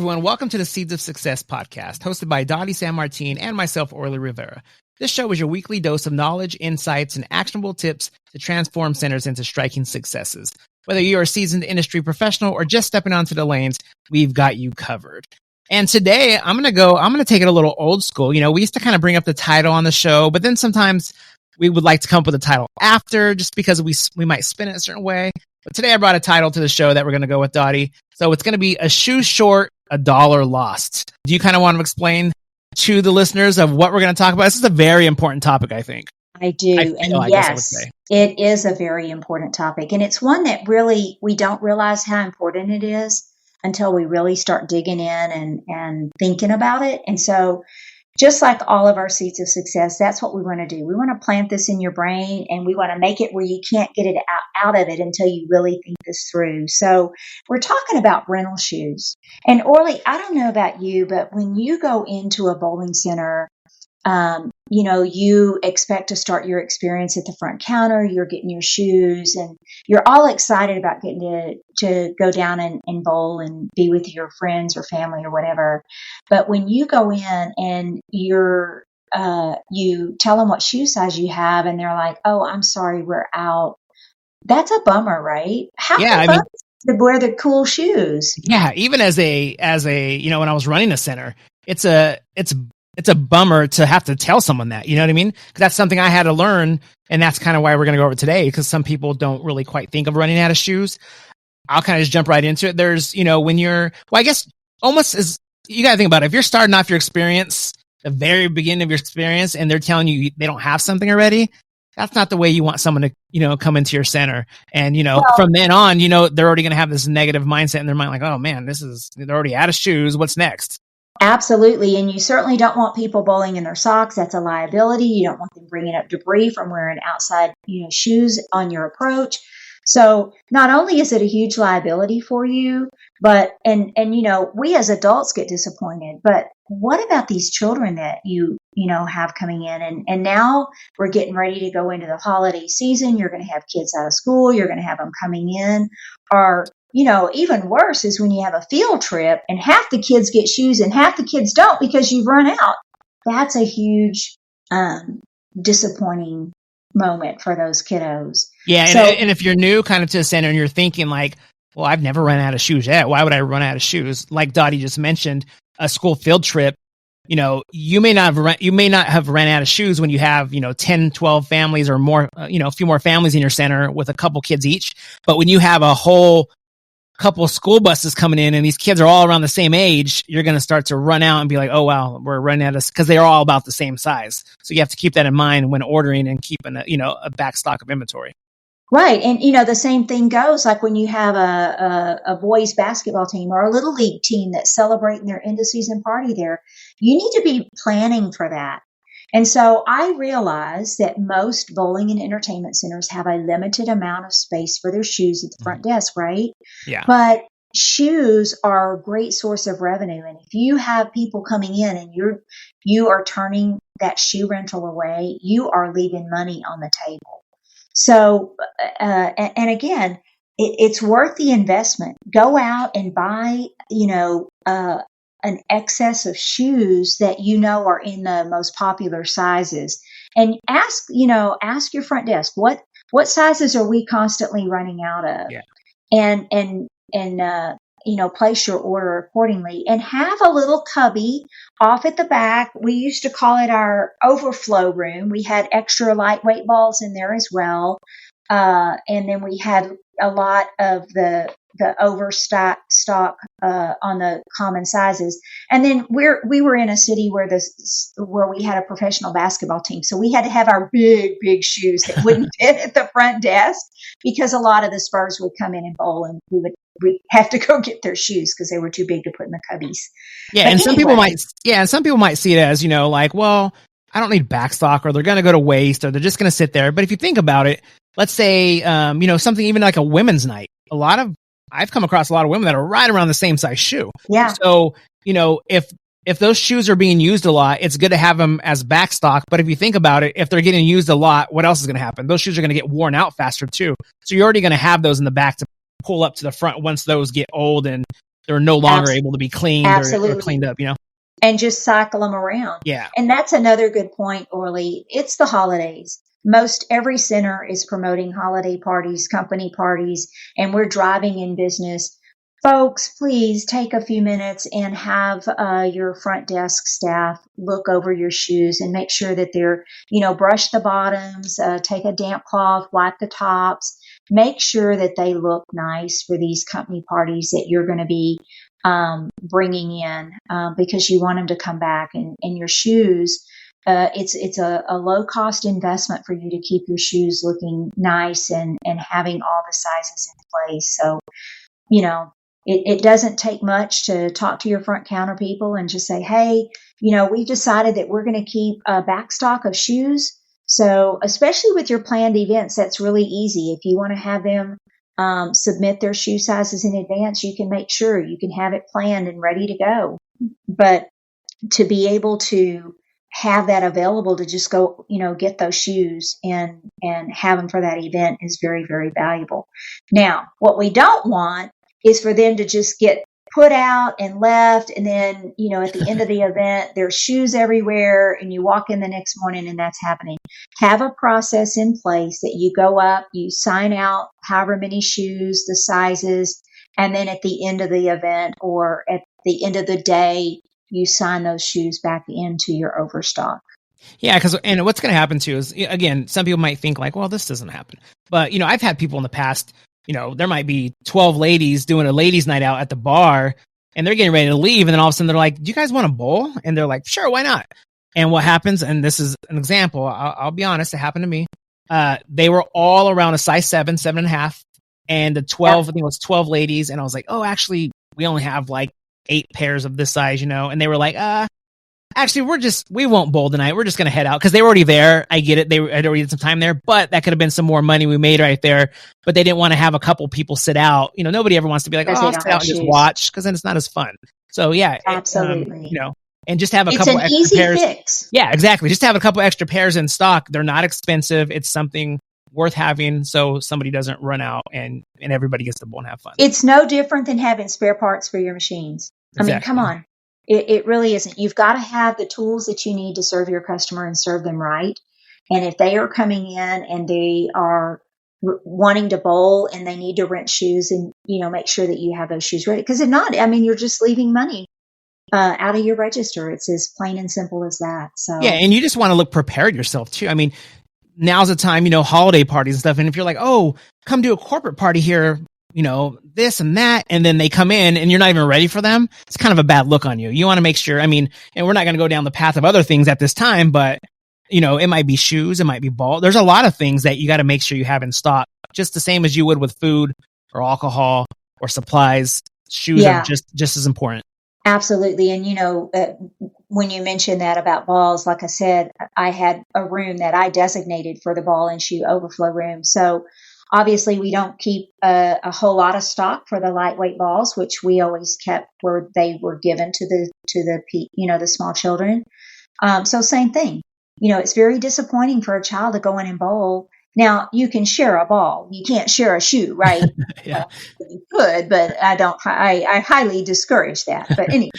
everyone. Welcome to the Seeds of Success podcast, hosted by Dottie San Martin and myself, Orly Rivera. This show is your weekly dose of knowledge, insights, and actionable tips to transform centers into striking successes. Whether you're a seasoned industry professional or just stepping onto the lanes, we've got you covered. And today I'm going to take it a little old school. You know, we used to kind of bring up the title on the show, but then sometimes we would like to come up with a title after just because we might spin it a certain way. But today I brought a title to the show that we're going to go with, Dottie. So it's going to be A Shoe Short, $1 Lost. Do you kind of want to explain to the listeners of what we're going to talk about? This is a very important topic, I think. I do. And yes, it is a very important topic. And it's one that really, we don't realize how important it is until we really start digging in and thinking about it. And so just like all of our seeds of success, that's what we want to do. We want to plant this in your brain, and we want to make it where you can't get it out of it until you really think this through. So we're talking about rental shoes. And Orly, I don't know about you, but when you go into a bowling center, you know, you expect to start your experience at the front counter. You're getting your shoes and you're all excited about getting to go down and bowl and be with your friends or family or whatever. But when you go in and you tell them what shoe size you have and they're like, "Oh, I'm sorry, we're out." That's a bummer, right? How to wear the cool shoes. Yeah. Even as a, you know, when I was running a center, it's a bummer to have to tell someone that, you know what I mean? Because that's something I had to learn. And that's kind of why we're going to go over today, because some people don't really quite think of running out of shoes. I'll kind of just jump right into it. There's, you know, when you're, well, I guess almost as you got to think about it. If you're starting off your experience, the very beginning of your experience, and they're telling you they don't have something already, that's not the way you want someone to, you know, come into your center. And, you know, from then on, you know, they're already going to have this negative mindset in their mind, like, oh man, they're already out of shoes. What's next? Absolutely. And you certainly don't want people bowling in their socks. That's a liability. You don't want them bringing up debris from wearing outside, you know, shoes on your approach. So not only is it a huge liability for you, but, and, you know, we as adults get disappointed, but what about these children that you know, have coming in? And now we're getting ready to go into the holiday season. You're going to have kids out of school. You're going to have them coming in, or, you know, even worse is when you have a field trip and half the kids get shoes and half the kids don't because you've run out. That's a huge, disappointing moment for those kiddos. Yeah. And if you're new kind of to the center and you're thinking like, well, I've never run out of shoes yet. Why would I run out of shoes? Like Dottie just mentioned, a school field trip, you know, you may not have run out of shoes when you have, you know, 10, 12 families or more, you know, a few more families in your center with a couple kids each. But when you have a whole couple school buses coming in and these kids are all around the same age, you're going to start to run out and be like, oh, wow, we're running out of, because they're all about the same size. So you have to keep that in mind when ordering and keeping a back stock of inventory. Right. And, you know, the same thing goes like when you have a boys basketball team or a little league team that's celebrating their end of season party there. You need to be planning for that. And so I realize that most bowling and entertainment centers have a limited amount of space for their shoes at the front desk, right? Yeah. But shoes are a great source of revenue. And if you have people coming in and you are turning that shoe rental away, you are leaving money on the table. So, and again, it's worth the investment. Go out and buy, you know, an excess of shoes that you know are in the most popular sizes, and ask your front desk, what sizes are we constantly running out of? Yeah. And you know, place your order accordingly, and have a little cubby off at the back. We used to call it our overflow room. We had extra lightweight balls in there as well. And then we had a lot of the overstock on the common sizes. And then we were in a city where we had a professional basketball team. So we had to have our big shoes that wouldn't fit at the front desk because a lot of the Spurs would come in and bowl and we have to go get their shoes because they were too big to put in the cubbies. Yeah. But some people might see it as, you know, like, well, I don't need backstock, or they're going to go to waste, or they're just going to sit there. But if you think about it, let's say, you know, something even like a women's night, I've come across a lot of women that are right around the same size shoe. Yeah. So, you know, if those shoes are being used a lot, it's good to have them as backstock. But if you think about it, if they're getting used a lot, what else is going to happen? Those shoes are going to get worn out faster too. So you're already going to have those in the back to pull up to the front once those get old and they're no longer able to be cleaned or cleaned up, And just cycle them around. Yeah. And that's another good point, Orly. It's the holidays. Most every center is promoting holiday parties, company parties, and we're driving in business. Folks, please take a few minutes and have your front desk staff look over your shoes and make sure that they're, brush the bottoms, take a damp cloth, wipe the tops, make sure that they look nice for these company parties that you're going to be bringing in because you want them to come back. And your shoes, it's a low cost investment for you to keep your shoes looking nice and having all the sizes in place. So, it doesn't take much to talk to your front counter people and just say, hey, we decided that we're going to keep a back stock of shoes. So especially with your planned events, that's really easy. If you want to have them submit their shoe sizes in advance, you can make sure you can have it planned and ready to go. But to be able to have that available to just go, get those shoes and have them for that event is very, very valuable. Now, what we don't want is for them to just get put out and left. And then, at the end of the event, there's shoes everywhere and you walk in the next morning and that's happening. Have a process in place that you go up, you sign out however many shoes, the sizes, and then at the end of the event or at the end of the day, you sign those shoes back into your overstock. Yeah, and what's going to happen too is, again, some people might think like, well, this doesn't happen. But, I've had people in the past, there might be 12 ladies doing a ladies' night out at the bar and they're getting ready to leave. And then all of a sudden they're like, do you guys want a bowl? And they're like, sure, why not? And what happens, and this is an example, I'll be honest, it happened to me. They were all around a size 7.5. And the 12, I think it was 12 ladies. And I was like, oh, actually, we only have like 8 pairs of this size, and they were like, actually, we won't bowl tonight. We're just going to head out because they were already there. I get it. They had already had some time there, but that could have been some more money we made right there. But they didn't want to have a couple people sit out. Nobody ever wants to be like, I'll sit out and just watch because then it's not as fun. So yeah, absolutely. And just have a couple extra easy pairs. Fix. Yeah, exactly. Just have a couple extra pairs in stock. They're not expensive. It's something worth having so somebody doesn't run out and everybody gets to bowl and have fun. It's no different than having spare parts for your machines. Exactly. I mean, come on. It really isn't. You've got to have the tools that you need to serve your customer and serve them right. And if they are coming in and they are wanting to bowl and they need to rent shoes and, make sure that you have those shoes ready. Because if not, you're just leaving money out of your register. It's as plain and simple as that. So yeah, and you just want to look prepared yourself too. I mean, now's the time, holiday parties and stuff. And if you're like, oh, come to a corporate party here, this and that, and then they come in and you're not even ready for them, it's kind of a bad look on you. You want to make sure, and we're not going to go down the path of other things at this time, but, it might be shoes, it might be ball. There's a lot of things that you got to make sure you have in stock, just the same as you would with food or alcohol or supplies. Shoes are just as important. Absolutely. And, when you mentioned that about balls, like I said, I had a room that I designated for the ball and shoe overflow room. So obviously we don't keep a whole lot of stock for the lightweight balls, which we always kept where they were given to the small children. So same thing, it's very disappointing for a child to go in and bowl. Now you can share a ball. You can't share a shoe, right? Yeah. You could, but I highly discourage that. But anyway,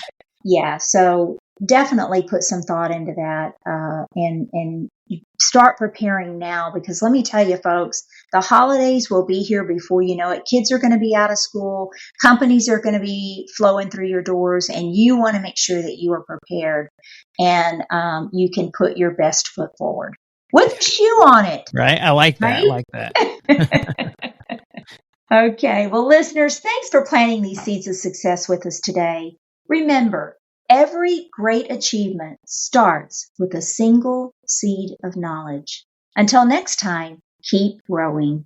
yeah. So definitely put some thought into that, and start preparing now, because let me tell you, folks, the holidays will be here before you know it. Kids are going to be out of school. Companies are going to be flowing through your doors, and you want to make sure that you are prepared and you can put your best foot forward with a shoe on it. Right. I like that. Right? I like that. Okay. Well, listeners, thanks for planting these seeds of success with us today. Remember, every great achievement starts with a single seed of knowledge. Until next time, keep growing.